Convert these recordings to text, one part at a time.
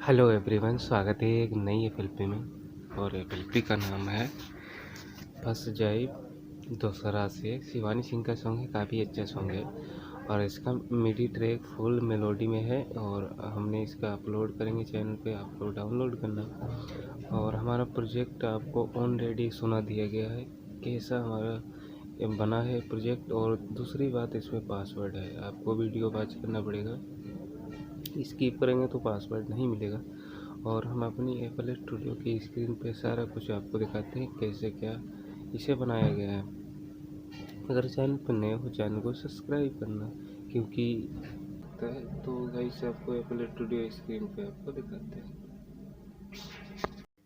Hello everyone, स्वागत है एक नई एफएलपी में। और एफएलपी का नाम है फंस जाए दोसरा से। शिवानी सिंह का सॉन्ग है, काफ़ी अच्छा सॉन्ग है और इसका मिडी ट्रैक फुल मेलोडी में है और हमने इसका अपलोड करेंगे चैनल पे, आपको डाउनलोड करना। और हमारा प्रोजेक्ट आपको ऑलरेडी सुना दिया गया है, कैसा हमारा ये बना है प्रोजेक्ट। और दूसरी बात, इसमें पासवर्ड है, आपको वीडियो वॉच करना पड़ेगा, स्किप करेंगे तो पासवर्ड नहीं मिलेगा। और हम अपनी एप्पल स्टूडियो की स्क्रीन पे सारा कुछ आपको दिखाते हैं कैसे क्या इसे बनाया गया है। अगर चैनल पर नए हो चैनल को सब्सक्राइब करना, क्योंकि तो गाइस आपको एप्पल स्टूडियो स्क्रीन पे आपको दिखाते हैं।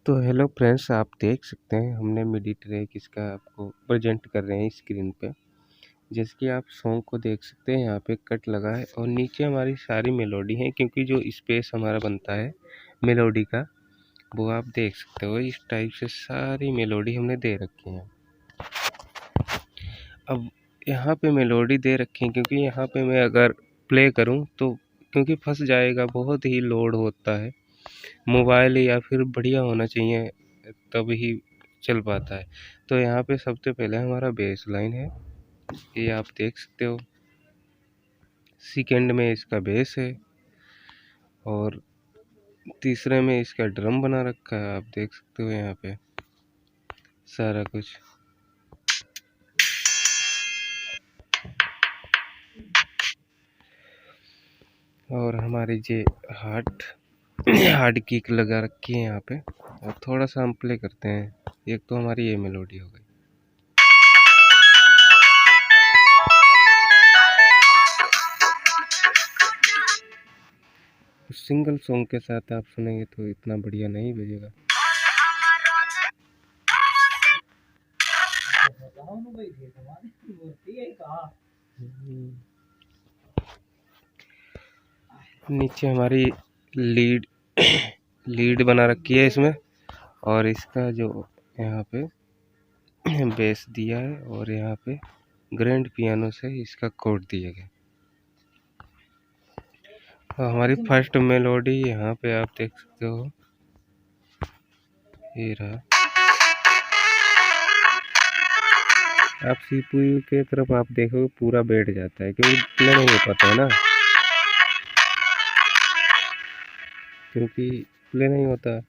तो हेलो फ्रेंड्स, आप देख सकते हैं हमने मिडी ट्रैक इसका आपको प्रेजेंट कर रहे हैं स्क्रीन पे। जैसे कि आप सॉन्ग को देख सकते हैं, यहाँ पे कट लगा है और नीचे हमारी सारी मेलोडी है, क्योंकि जो स्पेस हमारा बनता है मेलोडी का वो आप देख सकते हो। इस टाइप से सारी मेलोडी हमने दे रखी है। अब यहाँ पे मेलोडी दे रखी है, क्योंकि यहाँ पे मैं अगर प्ले करूँ तो क्योंकि फंस जाएगा, बहुत ही लोड होता है। मोबाइल या फिर बढ़िया होना चाहिए तब ही चल पाता है। तो यहाँ पे सबसे पहले हमारा बेस लाइन है, ये आप देख सकते हो। सेकंड में इसका बेस है और तीसरे में इसका ड्रम बना रखा है, आप देख सकते हो यहाँ पे सारा कुछ। और हमारी जे हार्ड किक लगा रखी है यहाँ पे। और थोड़ा सा हम प्ले करते हैं, एक तो हमारी ये मेलोडी हो गई। सिंगल सॉन्ग के साथ आप सुनेंगे तो इतना बढ़िया नहीं बजेगा। नीचे हमारी लीड बना रखी है इसमें, और इसका जो यहाँ पे बेस दिया है और यहाँ पे ग्रैंड पियानो से इसका कोड दिया गया। और हमारी फर्स्ट मेलोडी यहाँ पे आप देख सकते हो, ये रहा। आप सीपीयू के तरफ आप देखोगे पूरा बैठ जाता है, क्योंकि प्ले नहीं हो पाता है ना, क्योंकि प्ले नहीं होता।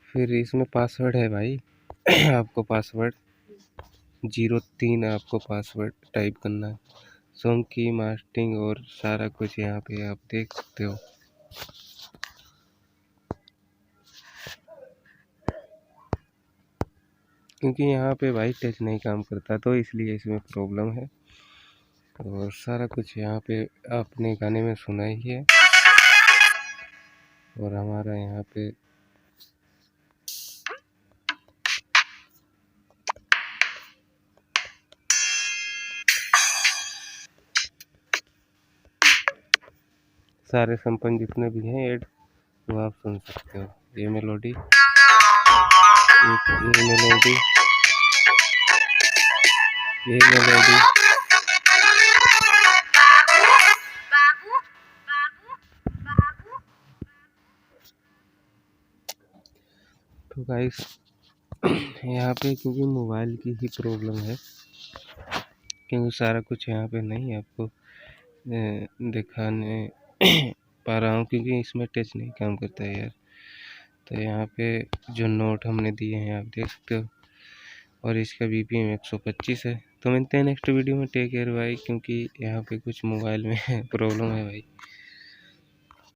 फिर इसमें पासवर्ड है भाई आपको पासवर्ड 03 आपको पासवर्ड टाइप करना है। सॉन्ग की मास्टरिंग और सारा कुछ यहाँ पे आप देख सकते हो। क्योंकि यहाँ पे भाई टच नहीं काम करता, तो इसलिए इसमें प्रॉब्लम है। और सारा कुछ यहाँ पे आपने गाने में सुना ही है। और हमारा यहाँ पे सारे संपन्न जितने भी हैं ऐड, वो आप सुन सकते हो। ये मेलोडी, ये मेलोडी, ये मेलोडी। तो गाइस यहाँ पे क्योंकि मोबाइल की ही प्रॉब्लम है, क्योंकि सारा कुछ यहाँ पे नहीं आपको दिखाने पा रहा हूँ, क्योंकि इसमें टच नहीं काम करता है यार। तो यहाँ पे जो नोट हमने दिए हैं आप देख सकते हो, और इसका BPM 125 है। तो मिलते हैं नेक्स्ट वीडियो में। टेक केयर भाई, क्योंकि यहाँ पे कुछ मोबाइल में प्रॉब्लम है भाई।